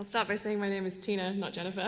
I'll start by saying my name is Tina, not Jennifer.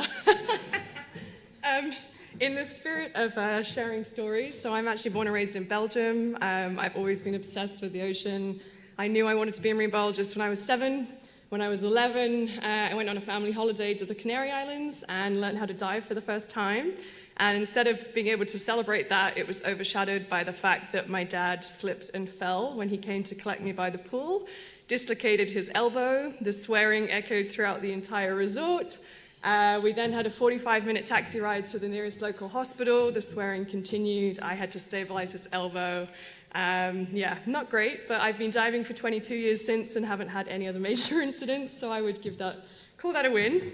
In the spirit of sharing stories, so I'm actually born and raised in Belgium. I've always been obsessed with the ocean. I knew I wanted to be a marine biologist when I was 7. When I was 11, I went on a family holiday to the Canary Islands and learned how to dive for the first time. And instead of being able to celebrate that, it was overshadowed by the fact that my dad slipped and fell when he came to collect me by the pool, dislocated his elbow. The swearing echoed throughout the entire resort. We then had a 45-minute taxi ride to the nearest local hospital. The swearing continued. I had to stabilize his elbow. Yeah, not great, but I've been diving for 22 years since and haven't had any other major incidents, so I would call that a win.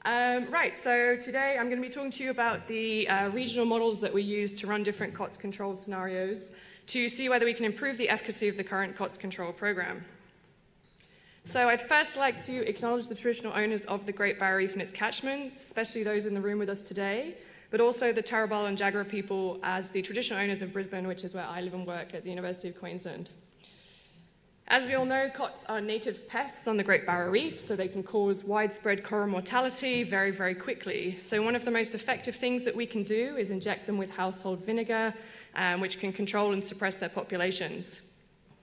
Right, so today I'm going to be talking to you about the regional models that we use to run different COTS control scenarios to see whether we can improve the efficacy of the current COTS control program. So I'd first like to acknowledge the traditional owners of the Great Barrier Reef and its catchments, especially those in the room with us today, but also the Tarabal and Jagera people as the traditional owners of Brisbane, which is where I live and work at the University of Queensland. As we all know, COTS are native pests on the Great Barrier Reef, so they can cause widespread coral mortality very, very quickly. So one of the most effective things that we can do is inject them with household vinegar, which can control and suppress their populations.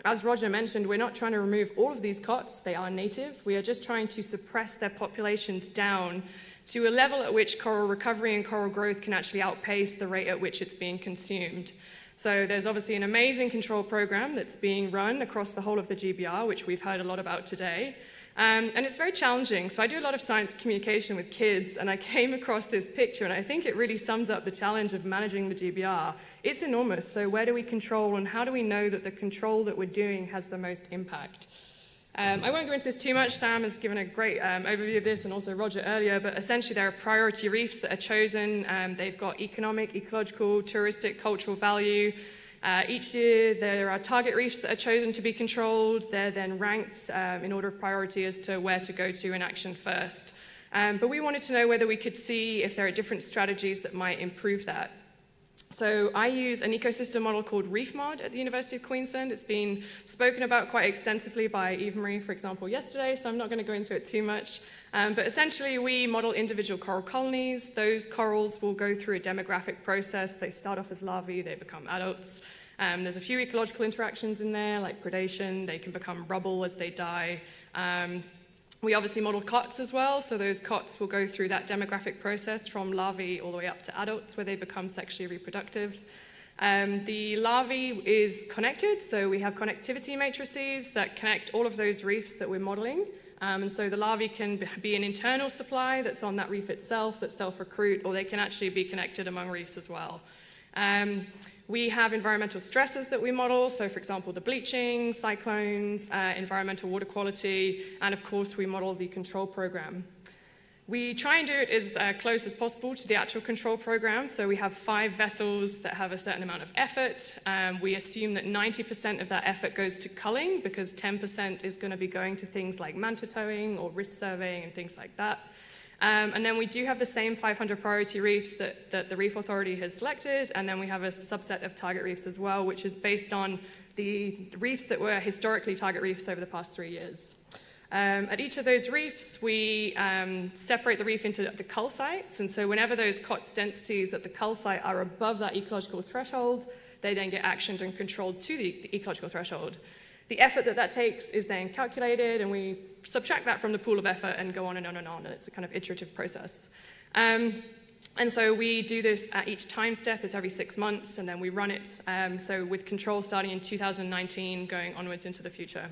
As Roger mentioned, we're not trying to remove all of these COTS, they are native. We are just trying to suppress their populations down to a level at which coral recovery and coral growth can actually outpace the rate at which it's being consumed. So there's obviously an amazing control program that's being run across the whole of the GBR, which we've heard a lot about today. And it's very challenging. So I do a lot of science communication with kids, and I came across this picture, and I think it really sums up the challenge of managing the GBR. It's enormous. So where do we control, and how do we know that the control that we're doing has the most impact? I won't go into this too much. Sam has given a great overview of this, and also Roger earlier, but essentially there are priority reefs that are chosen. They've got economic, ecological, touristic, cultural value. Each year there are target reefs that are chosen to be controlled. They're then ranked in order of priority as to where to go to in action first. But we wanted to know whether we could see if there are different strategies that might improve that. So I use an ecosystem model called ReefMod at the University of Queensland. It's been spoken about quite extensively by Eva Marie, for example, yesterday, so I'm not going to go into it too much. But essentially, we model individual coral colonies. Those corals will go through a demographic process. They start off as larvae, they become adults. There's a few ecological interactions in there, like predation. They can become rubble as they die. We obviously model COTS as well, so those COTS will go through that demographic process from larvae all the way up to adults where they become sexually reproductive. The larvae is connected, so we have connectivity matrices that connect all of those reefs that we're modeling. And so the larvae can be an internal supply that's on that reef itself that self-recruit, or they can actually be connected among reefs as well. We have environmental stresses that we model, so for example the bleaching, cyclones, environmental water quality, and of course we model the control program. We try and do it as close as possible to the actual control program, so we have 5 vessels that have a certain amount of effort. We assume that 90% of that effort goes to culling, because 10% is going to be going to things like manta towing or risk surveying and things like that. And then we do have the same 500 priority reefs that the Reef Authority has selected, and then we have a subset of target reefs as well, which is based on the reefs that were historically target reefs over the past 3 years. At each of those reefs, we separate the reef into the cull sites, and so whenever those COTS densities at the cull site are above that ecological threshold, they then get actioned and controlled to the ecological threshold. The effort that takes is then calculated, and we subtract that from the pool of effort and go on and on and on, and it's a kind of iterative process. And so we do this at each time step. It's every 6 months, and then we run it, so with control starting in 2019, going onwards into the future.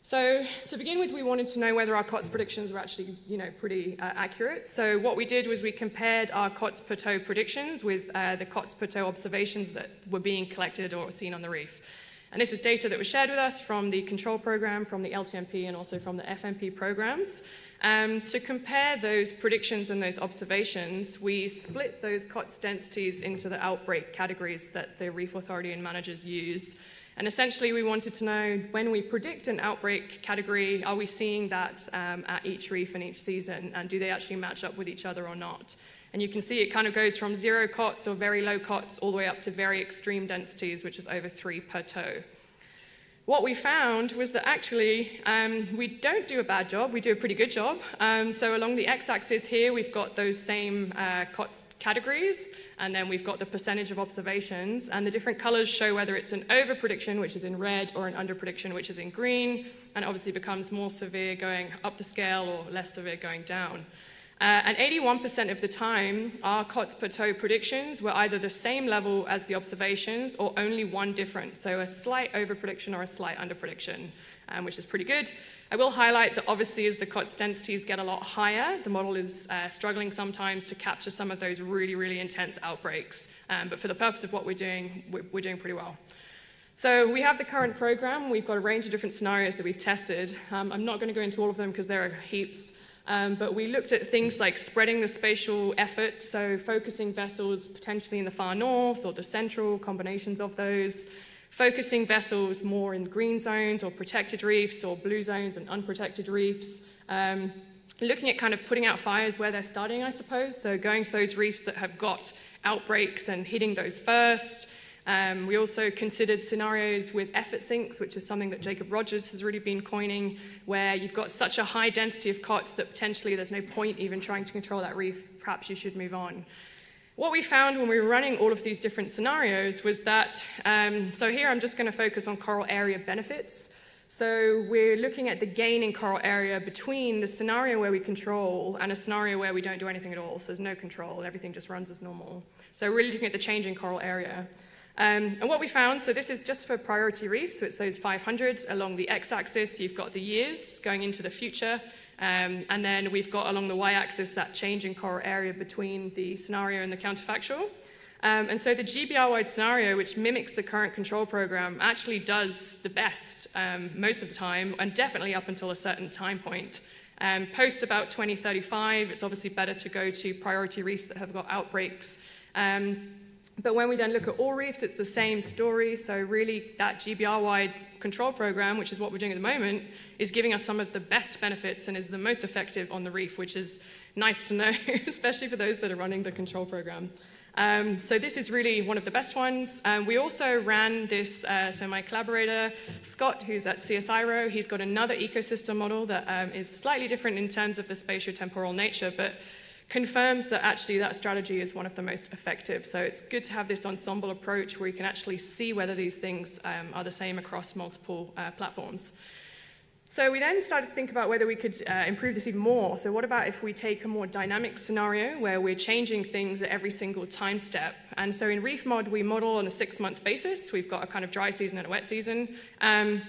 So to begin with, we wanted to know whether our COTS predictions were actually, pretty accurate. So what we did was we compared our COTS per tow predictions with the COTS per tow observations that were being collected or seen on the reef. And this is data that was shared with us from the control program, from the LTMP, and also from the FMP programs. To compare those predictions and those observations, we split those COTS densities into the outbreak categories that the Reef Authority and managers use. And essentially, we wanted to know, when we predict an outbreak category, are we seeing that at each reef and each season, and do they actually match up with each other or not? And you can see it kind of goes from 0 COTS or very low COTS all the way up to very extreme densities, which is over 3 per tow. What we found was that actually we don't do a bad job, we do a pretty good job. So along the x-axis here, we've got those same COTS categories, and then we've got the percentage of observations, and the different colors show whether it's an over prediction, which is in red, or an under prediction, which is in green, and it obviously becomes more severe going up the scale or less severe going down. And 81% of the time, our COTS plateau predictions were either the same level as the observations or only one different, so a slight over prediction or a slight under prediction, which is pretty good. I will highlight that obviously as the COTS densities get a lot higher, the model is struggling sometimes to capture some of those really, really intense outbreaks. But for the purpose of what we're doing pretty well. So we have the current program. We've got a range of different scenarios that we've tested. I'm not going to go into all of them because there are heaps. But we looked at things like spreading the spatial effort, so focusing vessels potentially in the far north or the central, combinations of those, focusing vessels more in green zones or protected reefs or blue zones and unprotected reefs, looking at kind of putting out fires where they're starting, I suppose, so going to those reefs that have got outbreaks and hitting those first. We also considered scenarios with effort sinks, which is something that Jacob Rogers has really been coining, where you've got such a high density of COTS that potentially there's no point even trying to control that reef, perhaps you should move on. What we found when we were running all of these different scenarios was that, so here I'm just going to focus on coral area benefits. So we're looking at the gain in coral area between the scenario where we control and a scenario where we don't do anything at all, so there's no control and everything just runs as normal. So we're really looking at the change in coral area. And what we found, so this is just for priority reefs, so it's those 500 along the x-axis, you've got the years going into the future, and then we've got along the y-axis that change in coral area between the scenario and the counterfactual. And so the GBR-wide scenario, which mimics the current control program, actually does the best most of the time, and definitely up until a certain time point. Post about 2035, it's obviously better to go to priority reefs that have got outbreaks. But when we then look at all reefs, it's the same story. So really, that GBR-wide control program, which is what we're doing at the moment, is giving us some of the best benefits and is the most effective on the reef, which is nice to know, especially for those that are running the control program. So this is really one of the best ones. We also ran this, so my collaborator, Scott, who's at CSIRO, he's got another ecosystem model that is slightly different in terms of the spatiotemporal nature, but confirms that actually that strategy is one of the most effective. So it's good to have this ensemble approach where you can actually see whether these things are the same across multiple platforms. So we then started to think about whether we could improve this even more. So what about if we take a more dynamic scenario where we're changing things at every single time step? And so in ReefMod, we model on a 6-month basis. We've got a kind of dry season and a wet season. And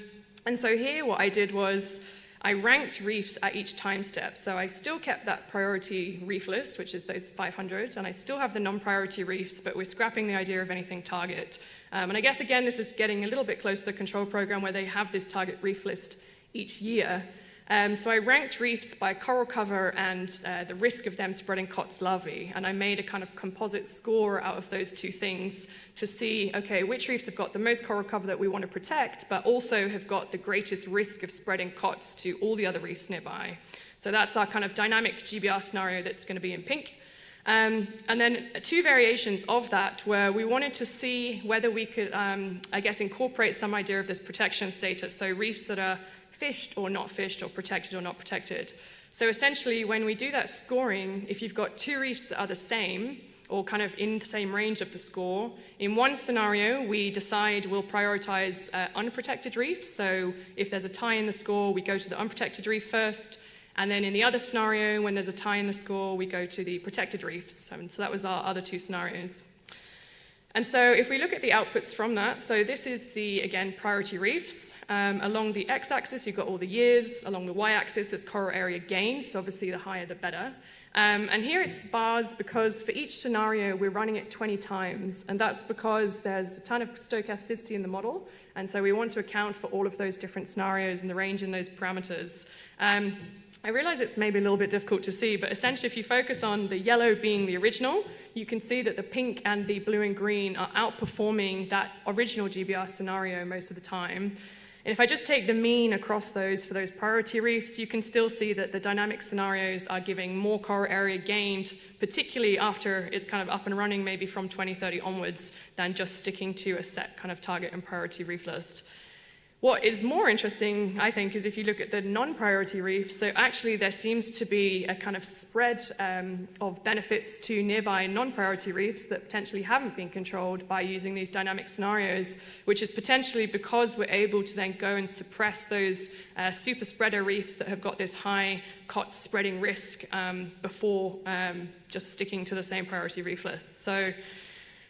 so here what I did was I ranked reefs at each time step. So I still kept that priority reef list, which is those 500, and I still have the non-priority reefs, but we're scrapping the idea of anything target. And I guess, again, this is getting a little bit close to the control program where they have this target reef list each year. So I ranked reefs by coral cover and the risk of them spreading COTS larvae, and I made a kind of composite score out of those two things to see, okay, which reefs have got the most coral cover that we want to protect, but also have got the greatest risk of spreading COTS to all the other reefs nearby. So that's our kind of dynamic GBR scenario that's going to be in pink. And then two variations of that where we wanted to see whether we could, I guess, incorporate some idea of this protection status, so reefs that are fished or not fished or protected or not protected. So essentially, when we do that scoring, if you've got two reefs that are the same or kind of in the same range of the score, in one scenario, we decide we'll prioritize unprotected reefs. So if there's a tie in the score, we go to the unprotected reef first. And then in the other scenario, when there's a tie in the score, we go to the protected reefs. And so that was our other two scenarios. And so if we look at the outputs from that, so this is the, again, priority reefs. Along the x-axis, you've got all the years. Along the y-axis, it's coral area gains. So obviously, the higher, the better. And here it's bars because for each scenario, we're running it 20 times. And that's because there's a ton of stochasticity in the model. And so we want to account for all of those different scenarios and the range in those parameters. I realize it's maybe a little bit difficult to see, but essentially if you focus on the yellow being the original, you can see that the pink and the blue and green are outperforming that original GBR scenario most of the time. And if I just take the mean across those for those priority reefs, you can still see that the dynamic scenarios are giving more coral area gained, particularly after it's kind of up and running maybe from 2030 onwards, than just sticking to a set kind of target and priority reef list. What is more interesting, I think, is if you look at the non-priority reefs. So actually there seems to be a kind of spread of benefits to nearby non-priority reefs that potentially haven't been controlled by using these dynamic scenarios, which is potentially because we're able to then go and suppress those super spreader reefs that have got this high COTS spreading risk before just sticking to the same priority reef list. So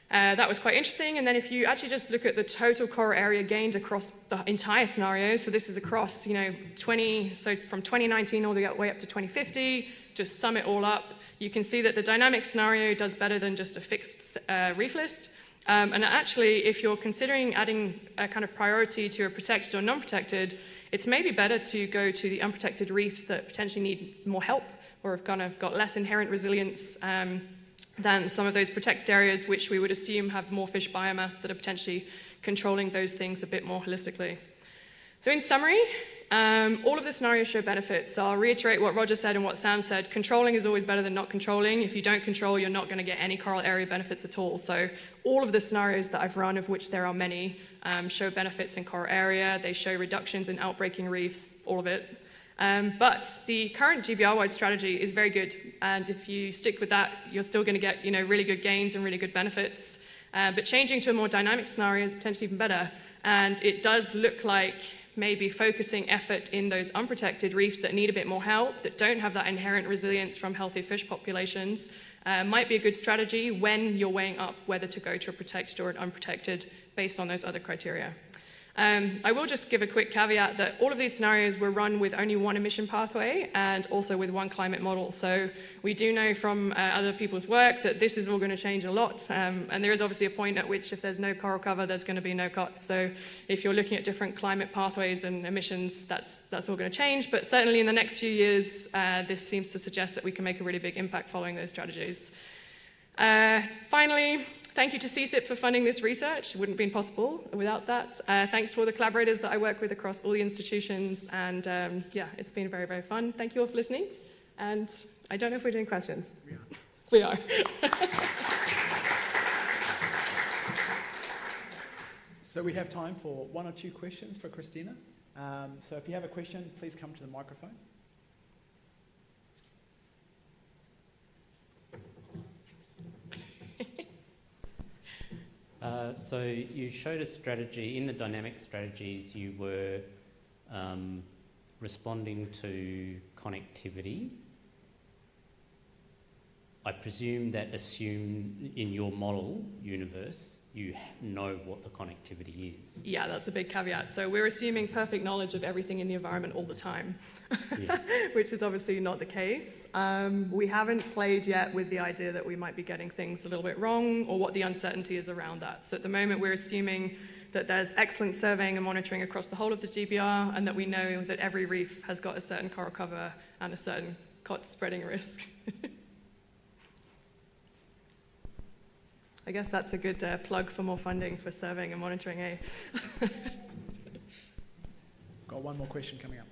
that was quite interesting. And then if you actually just look at the total coral area gained across the entire scenario, so this is across, so from 2019 all the way up to 2050, just sum it all up, you can see that the dynamic scenario does better than just a fixed reef list. And actually, if you're considering adding a kind of priority to a protected or non-protected, it's maybe better to go to the unprotected reefs that potentially need more help or have kind of got less inherent resilience than some of those protected areas, which we would assume have more fish biomass that are potentially controlling those things a bit more holistically. So in summary, all of the scenarios show benefits. So I'll reiterate what Roger said and what Sam said. Controlling is always better than not controlling. If you don't control, you're not going to get any coral area benefits at all. So all of the scenarios that I've run, of which there are many, show benefits in coral area. They show reductions in outbreaking reefs, all of it. But the current GBR-wide strategy is very good, and if you stick with that, you're still going to get really good gains and really good benefits. But changing to a more dynamic scenario is potentially even better, and it does look like maybe focusing effort in those unprotected reefs that need a bit more help, that don't have that inherent resilience from healthy fish populations, might be a good strategy when you're weighing up whether to go to a protected or an unprotected based on those other criteria. I will just give a quick caveat that all of these scenarios were run with only one emission pathway and also with one climate model. So we do know from other people's work that this is all going to change a lot. And there is obviously a point at which if there's no coral cover, there's going to be no COTS. So if you're looking at different climate pathways and emissions, that's all going to change. But certainly in the next few years, this seems to suggest that we can make a really big impact following those strategies. Finally, thank you to CSIP for funding this research. It wouldn't have been possible without that. Thanks to all the collaborators that I work with across all the institutions. And yeah, it's been very, very fun. Thank you all for listening. And I don't know if we're doing questions. We are. So we have time for 1 or 2 questions for Christina. So if you have a question, please come to the microphone. So you showed a strategy, in the dynamic strategies you were responding to connectivity. I presume that assumed in your model universe you know what the connectivity is. Yeah, that's a big caveat. So we're assuming perfect knowledge of everything in the environment all the time, yeah. Which is obviously not the case. We haven't played yet with the idea that we might be getting things a little bit wrong or what the uncertainty is around that. So at the moment we're assuming that there's excellent surveying and monitoring across the whole of the GBR and that we know that every reef has got a certain coral cover and a certain COTS spreading risk. I guess that's a good plug for more funding for surveying and monitoring, eh? Got one more question coming up.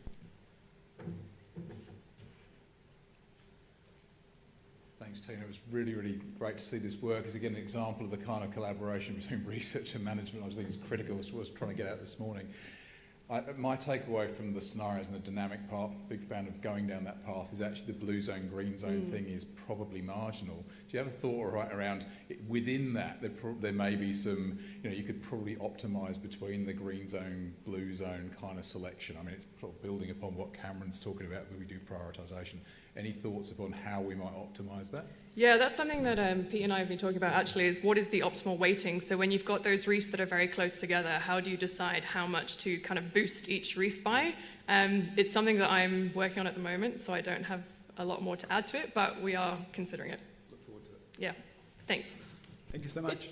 Thanks, Tina. It was really, really great to see this work. It's again an example of the kind of collaboration between research and management I think is critical. As I was trying to get out this morning. My takeaway from the scenarios and the dynamic part, big fan of going down that path, is actually the blue zone, green zone thing is probably marginal. Do you have a thought around within that, there may be some, you could probably optimise between the green zone, blue zone kind of selection. I mean, it's building upon what Cameron's talking about when we do prioritisation. Any thoughts upon how we might optimise that? Yeah, that's something that Pete and I have been talking about actually, is what is the optimal weighting? So when you've got those reefs that are very close together, how do you decide how much to kind of boost each reef by? It's something that I'm working on at the moment, so I don't have a lot more to add to it, but we are considering it. Look forward to it. Yeah, thanks. Thank you so much.